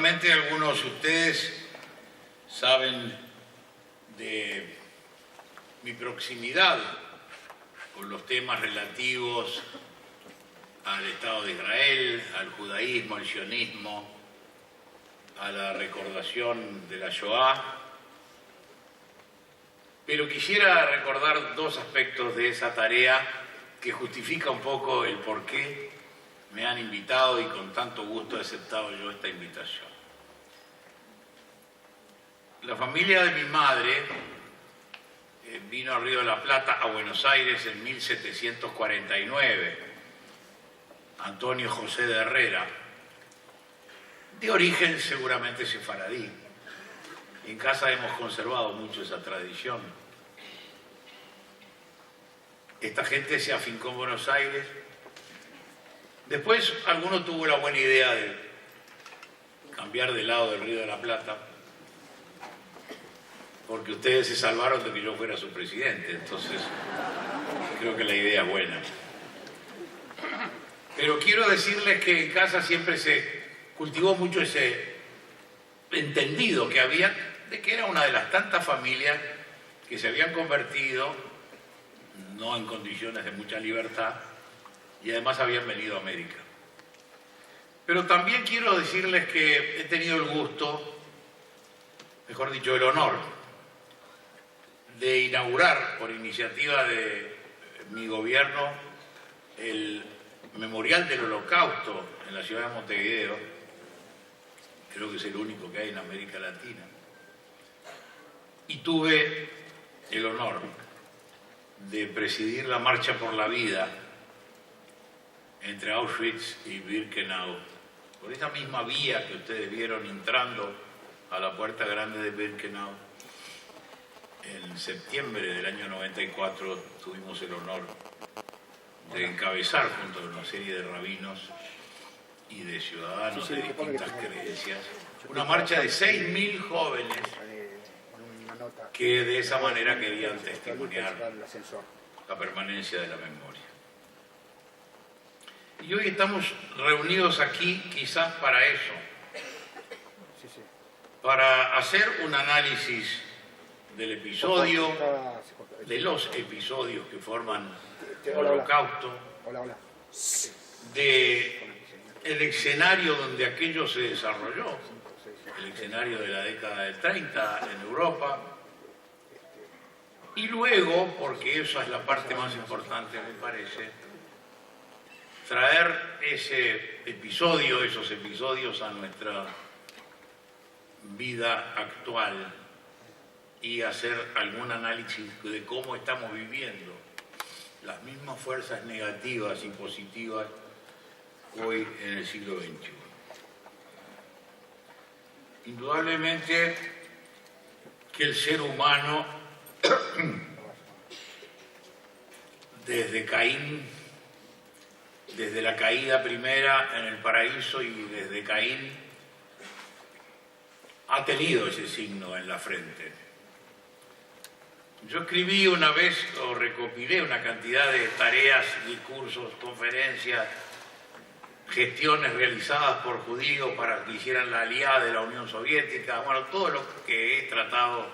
Seguramente algunos de ustedes saben de mi proximidad con los temas relativos al Estado de Israel, al judaísmo, al sionismo, a la recordación de la Shoah. Pero quisiera recordar dos aspectos de esa tarea que justifica un poco el por qué me han invitado y con tanto gusto he aceptado yo esta invitación. La familia de mi madre vino a Río de la Plata, a Buenos Aires, en 1749. Antonio José de Herrera, de origen seguramente sefaradí. En casa hemos conservado mucho esa tradición. Esta gente se afincó en Buenos Aires. Después alguno tuvo la buena idea de cambiar de lado del Río de la Plata, porque ustedes se salvaron de que yo fuera su presidente, entonces creo que la idea es buena. Pero quiero decirles que en casa siempre se cultivó mucho ese entendido que había de que era una de las tantas familias que se habían convertido, no en condiciones de mucha libertad, y además habían venido a América. Pero también quiero decirles que he tenido el gusto, mejor dicho, el honor, de inaugurar, por iniciativa de mi gobierno, el Memorial del Holocausto en la ciudad de Montevideo. Creo que es el único que hay en América Latina. Y tuve el honor de presidir la Marcha por la Vida entre Auschwitz y Birkenau, por esa misma vía que ustedes vieron entrando a la puerta grande de Birkenau. En septiembre del año 94 tuvimos el honor de encabezar junto a una serie de rabinos y de ciudadanos de distintas creencias una marcha de 6.000 jóvenes que de esa manera querían testimoniar la permanencia de la memoria. Y hoy estamos reunidos aquí quizás para eso, para hacer un análisis del episodio, de los episodios que forman el Holocausto, del escenario donde aquello se desarrolló, el escenario de la década del 30 en Europa, y luego, porque esa es la parte más importante me parece, traer ese episodio, esos episodios a nuestra vida actual y hacer algún análisis de cómo estamos viviendo las mismas fuerzas negativas y positivas hoy en el siglo XXI. Indudablemente que el ser humano, desde Caín, desde la caída primera en el paraíso y desde Caín, ha tenido ese signo en la frente. Yo escribí una vez, o recopilé una cantidad de tareas, discursos, conferencias, gestiones realizadas por judíos para que hicieran la alianza de la Unión Soviética, bueno, todo lo que he tratado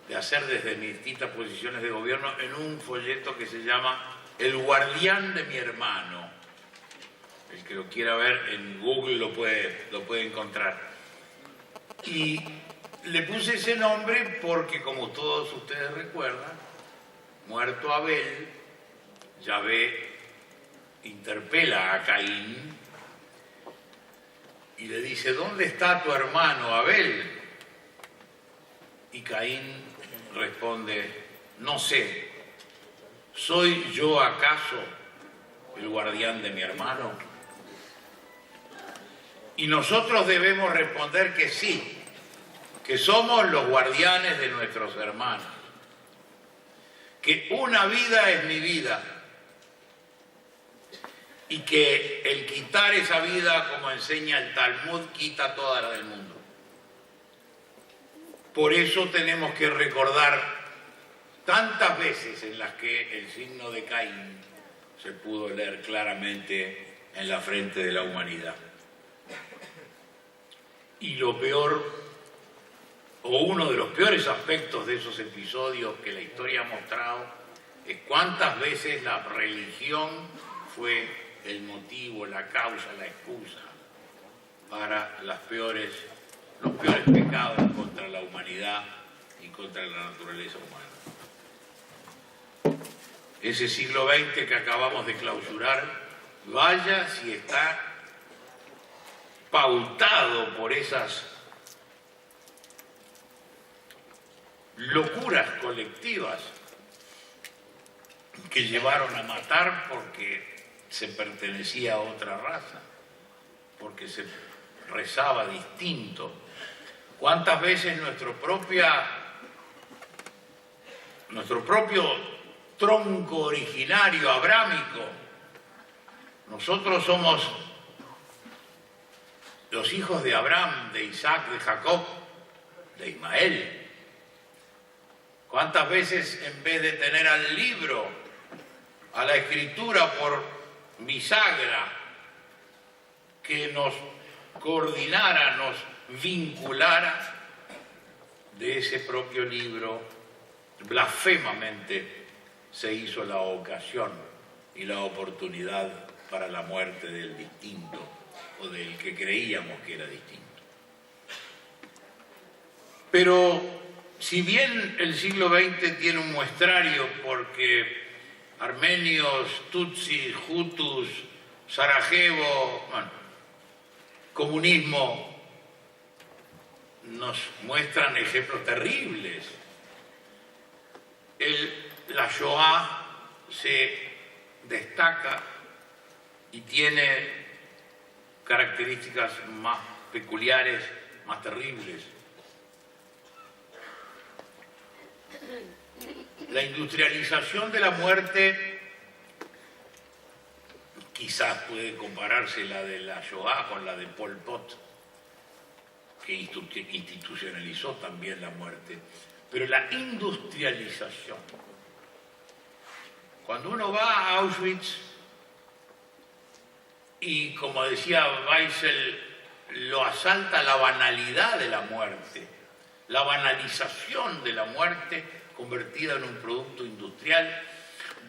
de hacer desde mis distintas posiciones de gobierno en un folleto que se llama El guardián de mi hermano. El que lo quiera ver en Google lo puede encontrar. Y le puse ese nombre porque, como todos ustedes recuerdan, muerto Abel, Yahvé interpela a Caín y le dice: ¿dónde está tu hermano Abel? Y Caín responde: no sé, ¿soy yo acaso el guardián de mi hermano? Y nosotros debemos responder que sí, que somos los guardianes de nuestros hermanos, que una vida es mi vida y que el quitar esa vida, como enseña el Talmud, quita toda la del mundo. Por eso tenemos que recordar tantas veces en las que el signo de Caín se pudo leer claramente en la frente de la humanidad. Y lo peor, o uno de los peores aspectos de esos episodios que la historia ha mostrado, es cuántas veces la religión fue el motivo, la causa, la excusa para los peores pecados contra la humanidad y contra la naturaleza humana. Ese siglo XX que acabamos de clausurar, vaya si está pautado por esas locuras colectivas que llevaron a matar porque se pertenecía a otra raza, porque se rezaba distinto. ¿Cuántas veces nuestro propio tronco originario abrámico, nosotros somos los hijos de Abraham, de Isaac, de Jacob, de Ismael? ¿Cuántas veces en vez de tener al libro, a la escritura por bisagra, que nos coordinara, nos vinculara, de ese propio libro, blasfemamente se hizo la ocasión y la oportunidad para la muerte del distinto o del que creíamos que era distinto? Pero si bien el siglo XX tiene un muestrario porque armenios, tutsis, hutus, Sarajevo, bueno, comunismo, nos muestran ejemplos terribles. La Shoah se destaca y tiene características más peculiares, más terribles. La industrialización de la muerte, quizás puede compararse la de la Shoah con la de Pol Pot, que institucionalizó también la muerte. Pero la industrialización, cuando uno va a Auschwitz y, como decía Weissel, lo asalta la banalidad de la muerte, la banalización de la muerte convertida en un producto industrial,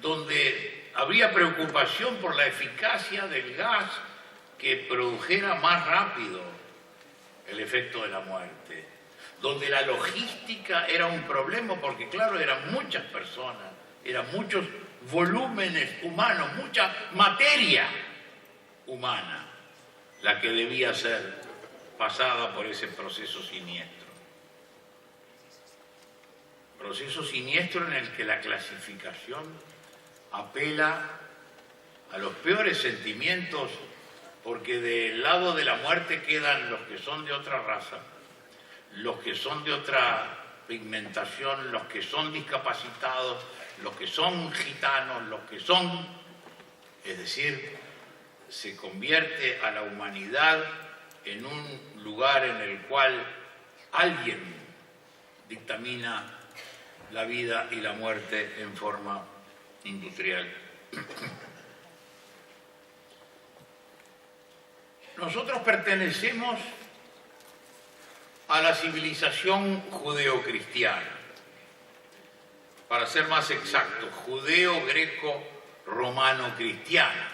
donde habría preocupación por la eficacia del gas que produjera más rápido el efecto de la muerte, donde la logística era un problema porque, claro, eran muchas personas, eran muchos volúmenes humanos, mucha materia humana la que debía ser pasada por ese proceso siniestro. Proceso siniestro en el que la clasificación apela a los peores sentimientos, porque del lado de la muerte quedan los que son de otra raza, los que son de otra pigmentación, los que son discapacitados, los que son gitanos, los que son... Es decir, se convierte a la humanidad en un lugar en el cual alguien dictamina la vida y la muerte en forma industrial. Nosotros pertenecemos a la civilización judeocristiana, para ser más exacto, judeo-greco-romano-cristiana.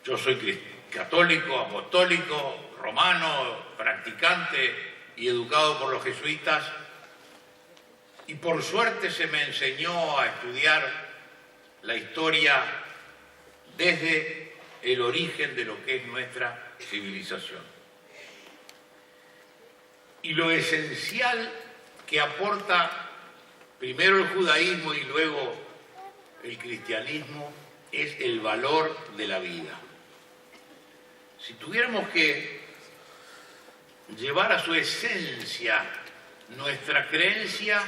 Yo soy católico, apostólico, romano, practicante y educado por los jesuitas, y por suerte se me enseñó a estudiar la historia desde el origen de lo que es nuestra civilización. Y lo esencial que aporta primero el judaísmo y luego el cristianismo es el valor de la vida. Si tuviéramos que llevar a su esencia nuestra creencia,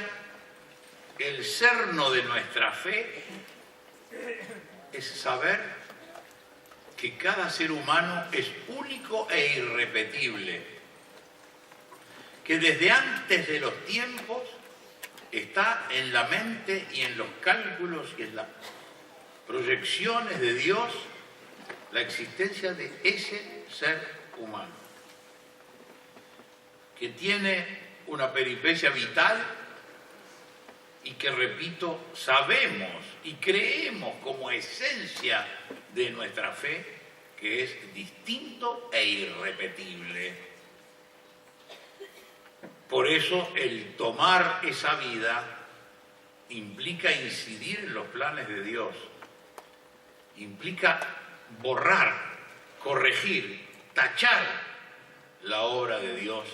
el cerno de nuestra fe es saber que cada ser humano es único e irrepetible, que desde antes de los tiempos está en la mente y en los cálculos y en las proyecciones de Dios la existencia de ese ser humano, que tiene una peripecia vital y que, repito, sabemos y creemos como esencia de nuestra fe que es distinto e irrepetible. Por eso el tomar esa vida implica incidir en los planes de Dios, implica borrar, corregir, tachar la obra de Dios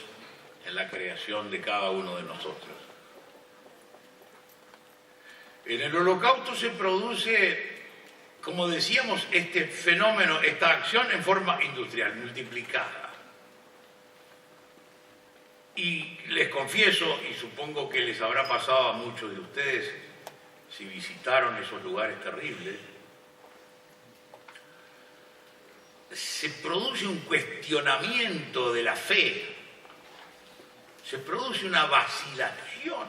en la creación de cada uno de nosotros. En el Holocausto se produce, como decíamos, este fenómeno, esta acción en forma industrial, multiplicada. Y les confieso, y supongo que les habrá pasado a muchos de ustedes si visitaron esos lugares terribles, se produce un cuestionamiento de la fe, se produce una vacilación,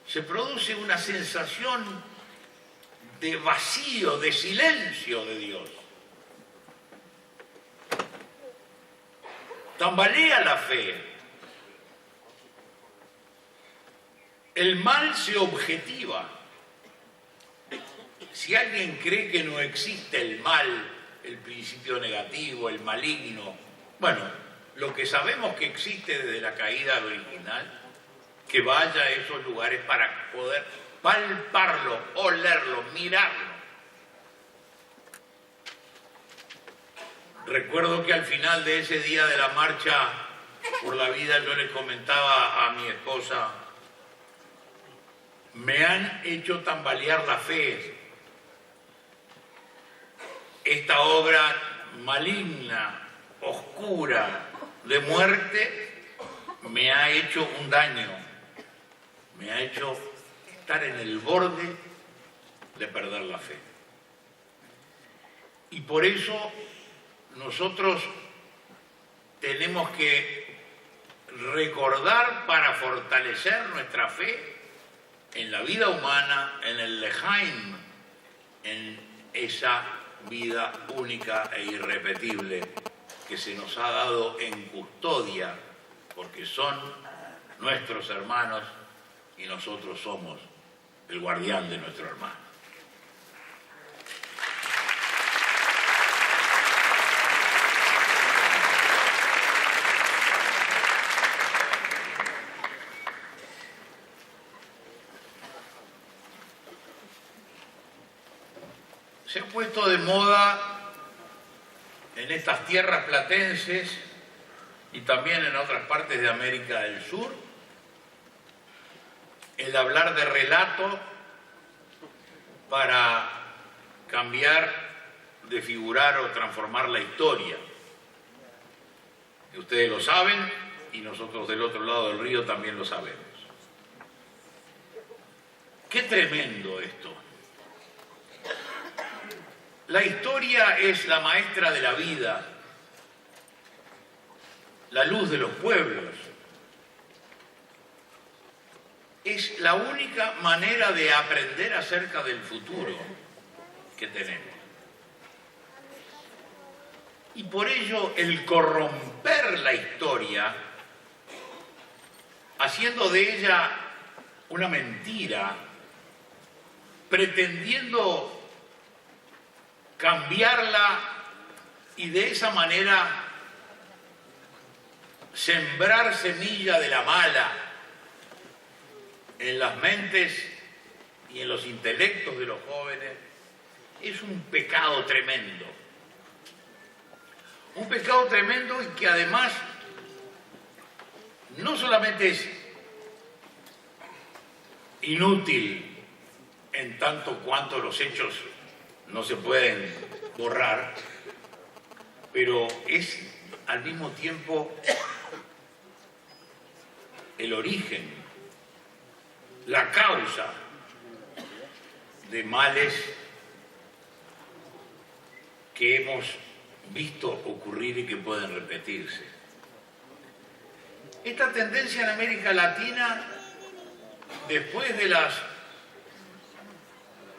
se produce una sensación de vacío, de silencio de Dios. Tambalea la fe. El mal se objetiva. Si alguien cree que no existe el mal, el principio negativo, el maligno, bueno, lo que sabemos que existe desde la caída original, que vaya a esos lugares para poder palparlo, olerlo, mirarlo. Recuerdo que al final de ese día de la marcha por la vida yo le comentaba a mi esposa, me han hecho tambalear la fe. Esta obra maligna, oscura, de muerte, me ha hecho un daño, me ha hecho estar en el borde de perder la fe. Y por eso nosotros tenemos que recordar para fortalecer nuestra fe en la vida humana, en el Lejaim, en esa vida única e irrepetible que se nos ha dado en custodia, porque son nuestros hermanos y nosotros somos el guardián de nuestro hermano. Se ha puesto de moda en estas tierras platenses y también en otras partes de América del Sur el hablar de relato para cambiar, desfigurar o transformar la historia. Y ustedes lo saben y nosotros del otro lado del río también lo sabemos. Qué tremendo esto. La historia es la maestra de la vida, la luz de los pueblos. Es la única manera de aprender acerca del futuro que tenemos. Y por ello el corromper la historia, haciendo de ella una mentira, pretendiendo cambiarla y de esa manera sembrar semilla de la mala en las mentes y en los intelectos de los jóvenes, es un pecado tremendo. Un pecado tremendo y que además no solamente es inútil en tanto cuanto los hechos no se pueden borrar, pero es al mismo tiempo el origen, la causa de males que hemos visto ocurrir y que pueden repetirse. Esta tendencia en América Latina, después de las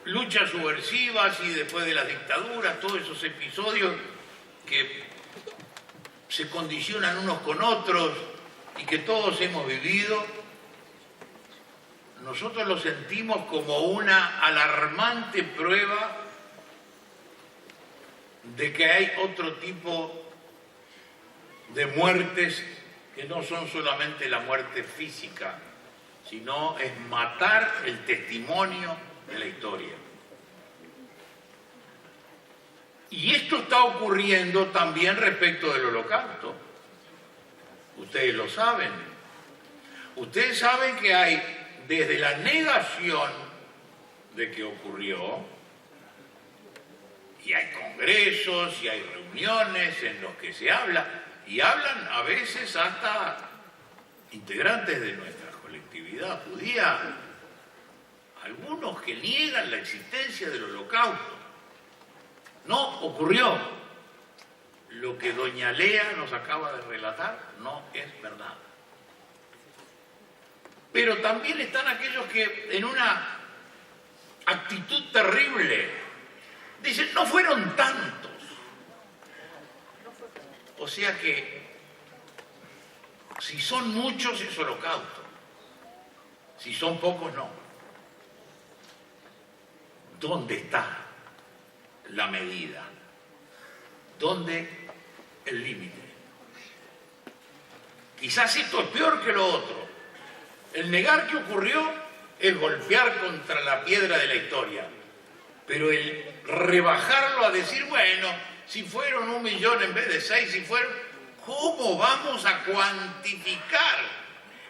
luchas subversivas y después de las dictaduras, todos esos episodios que se condicionan unos con otros y que todos hemos vivido, nosotros lo sentimos como una alarmante prueba de que hay otro tipo de muertes que no son solamente la muerte física, sino es matar el testimonio de la historia. Y esto está ocurriendo también respecto del Holocausto. Ustedes lo saben. Ustedes saben que hay desde la negación de que ocurrió, y hay congresos y hay reuniones en los que se habla, y hablan a veces hasta integrantes de nuestra colectividad judía, algunos que niegan la existencia del Holocausto. No ocurrió. Lo que doña Lea nos acaba de relatar no es verdad. Pero también están aquellos que en una actitud terrible dicen, no fueron tantos. O sea que si son muchos es Holocausto, si son pocos no. ¿Dónde está la medida? ¿Dónde el límite? Quizás esto es peor que lo otro. El negar que ocurrió es golpear contra la piedra de la historia, pero el rebajarlo a decir, bueno, si fueron 1 millón en vez de 6, si fueron, ¿cómo vamos a cuantificar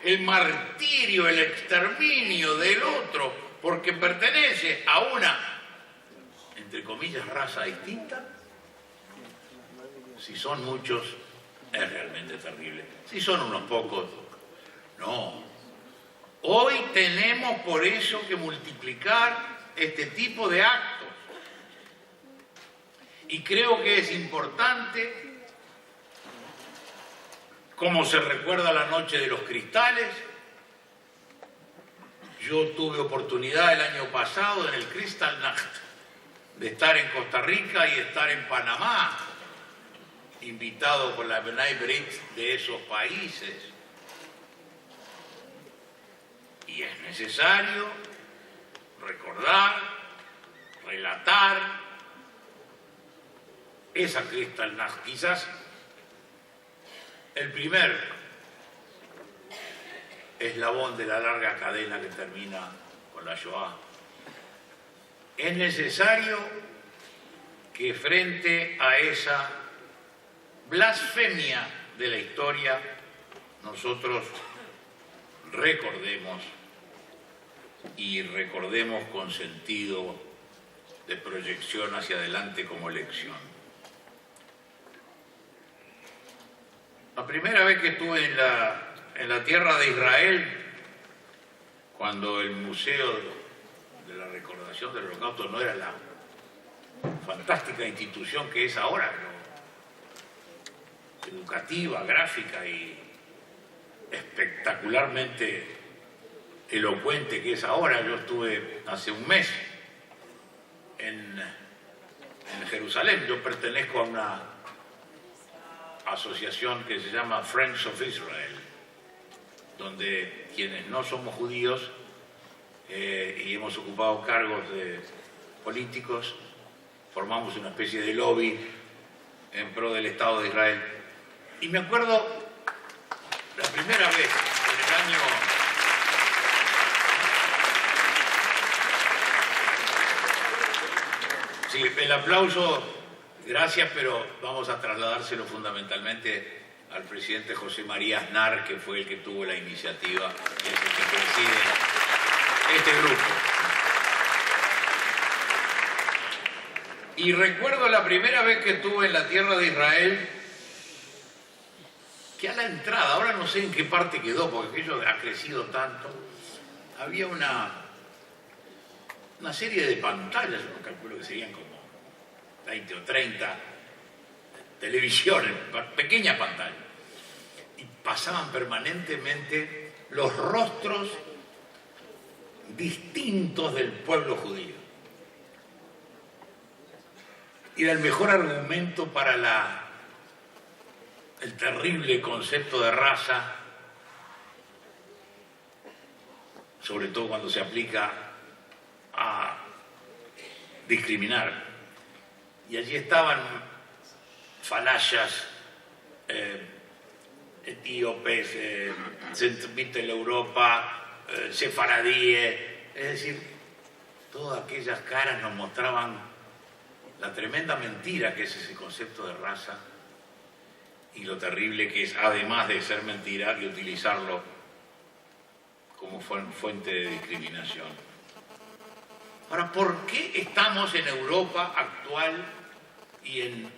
el martirio, el exterminio del otro porque pertenece a una, entre comillas, raza distinta? Si son muchos, es realmente terrible. Si son unos pocos, no. Hoy tenemos por eso que multiplicar este tipo de actos. Y creo que es importante, como se recuerda la Noche de los Cristales. Yo tuve oportunidad el año pasado en el Kristallnacht de estar en Costa Rica y estar en Panamá, invitado por la B'nai B'rith de esos países. Y es necesario recordar, relatar esa Kristallnacht. Quizás el primer eslabón de la larga cadena que termina con la Shoah. Es necesario que frente a esa blasfemia de la historia nosotros recordemos, y recordemos con sentido de proyección hacia adelante como lección. La primera vez que estuve en la tierra de Israel, cuando el Museo de la Recordación del Holocausto no era la fantástica institución que es ahora, ¿no? Educativa, gráfica y espectacularmente elocuente que es ahora. Yo estuve hace un mes en Jerusalén. Yo pertenezco a una asociación que se llama Friends of Israel, donde quienes no somos judíos y hemos ocupado cargos políticos, formamos una especie de lobby en pro del Estado de Israel. Y me acuerdo la primera vez, en el año... Sí, el aplauso, gracias, pero vamos a trasladárselo fundamentalmente al presidente José María Aznar, que fue el que tuvo la iniciativa, y es el que preside este grupo. Y recuerdo la primera vez que estuve en la tierra de Israel, que a la entrada, ahora no sé en qué parte quedó, porque aquello ha crecido tanto, había una serie de pantallas, yo calculo que serían como 20 o 30 televisiones, pequeñas pantallas, y pasaban permanentemente los rostros distintos del pueblo judío. Y era el mejor argumento para el terrible concepto de raza, sobre todo cuando se aplica a discriminar. Y allí estaban falayas, etíopes, Europa, sefaradíes, es decir, todas aquellas caras nos mostraban la tremenda mentira que es ese concepto de raza y lo terrible que es, además de ser mentira, y utilizarlo como fuente de discriminación. Ahora, ¿por qué estamos en Europa actual y en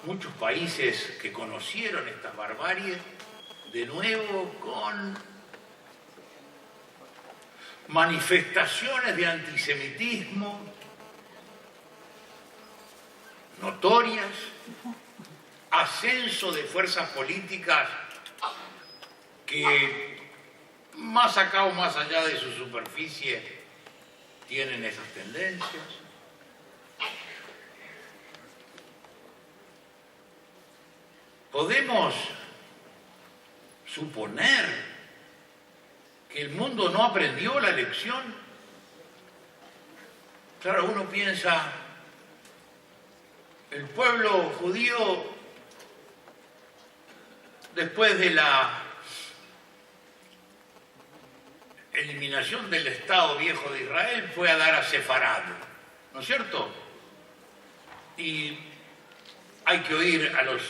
muchos países que conocieron estas barbaries de nuevo con manifestaciones de antisemitismo notorias, ascenso de fuerzas políticas que más acá o más allá de su superficie tienen esas tendencias? Podemos suponer que el mundo no aprendió la lección. Claro, uno piensa, el pueblo judío, después de la eliminación del Estado Viejo de Israel, fue a dar a Sefarad, ¿no es cierto? Y hay que oír a los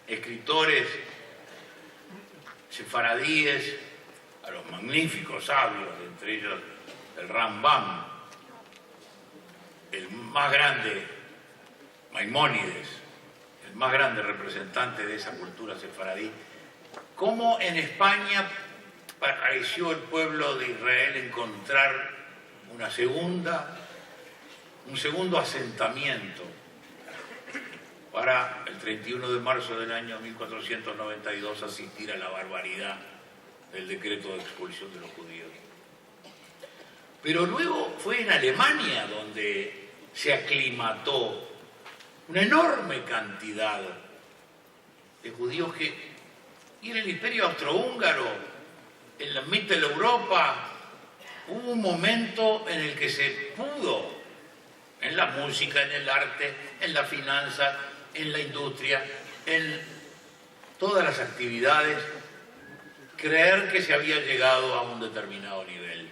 escritores sefaradíes, a los magníficos sabios, entre ellos el Rambam, el más grande, Maimónides, el más grande representante de esa cultura sefaradí, cómo en España pareció el pueblo de Israel encontrar un segundo asentamiento para el 31 de marzo del año 1492 asistir a la barbaridad del decreto de expulsión de los judíos. Pero luego fue en Alemania donde se aclimató una enorme cantidad de judíos y en el Imperio Austrohúngaro, en la Mitteleuropa, hubo un momento en el que se pudo, en la música, en el arte, en la finanza, en la industria, en todas las actividades, creer que se había llegado a un determinado nivel.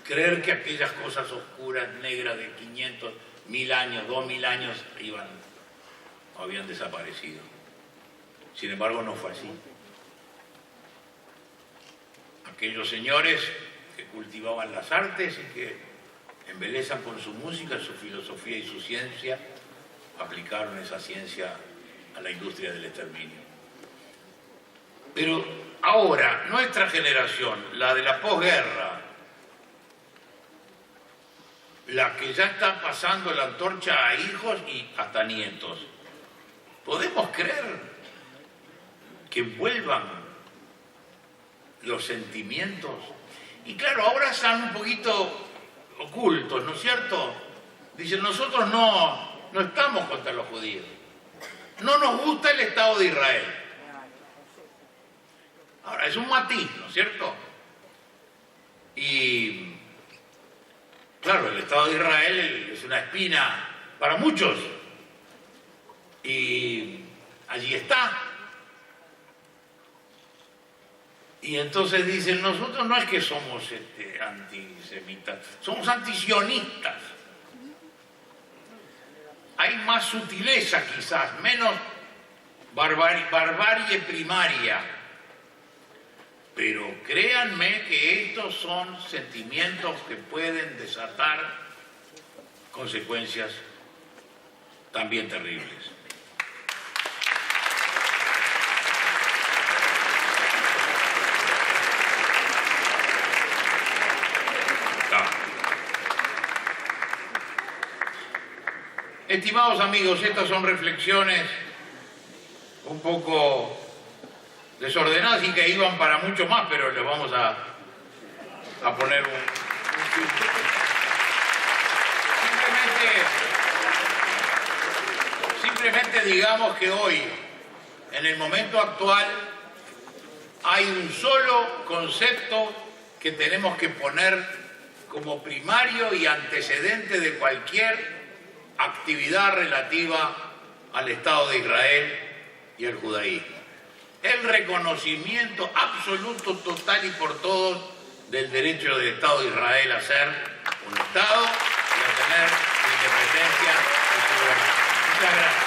Creer que aquellas cosas oscuras, negras de 500, 1000 años, 2000 años habían desaparecido. Sin embargo, no fue así. Aquellos señores que cultivaban las artes y que embelezan con su música, su filosofía y su ciencia, aplicaron esa ciencia a la industria del exterminio. Pero ahora, nuestra generación, la de la posguerra, la que ya está pasando la antorcha a hijos y hasta nietos, ¿podemos creer que vuelvan los sentimientos? Y claro, ahora están un poquito ocultos, ¿no es cierto? Dicen, nosotros no estamos contra los judíos. No nos gusta el Estado de Israel. Ahora, es un matiz, ¿no es cierto? Y claro, el Estado de Israel es una espina para muchos. Y allí está. Y entonces dicen, nosotros no es que somos antisemitas, somos antisionistas. Hay más sutileza quizás, menos barbarie primaria. Pero créanme que estos son sentimientos que pueden desatar consecuencias también terribles. Estimados amigos, estas son reflexiones un poco desordenadas y que iban para mucho más, pero les vamos a poner simplemente digamos que hoy En el momento actual hay un solo concepto que tenemos que poner como primario y antecedente de cualquier actividad relativa al Estado de Israel y al judaísmo. El reconocimiento absoluto, total y por todos del derecho del Estado de Israel a ser un Estado y a tener independencia y soberanía. Muchas gracias.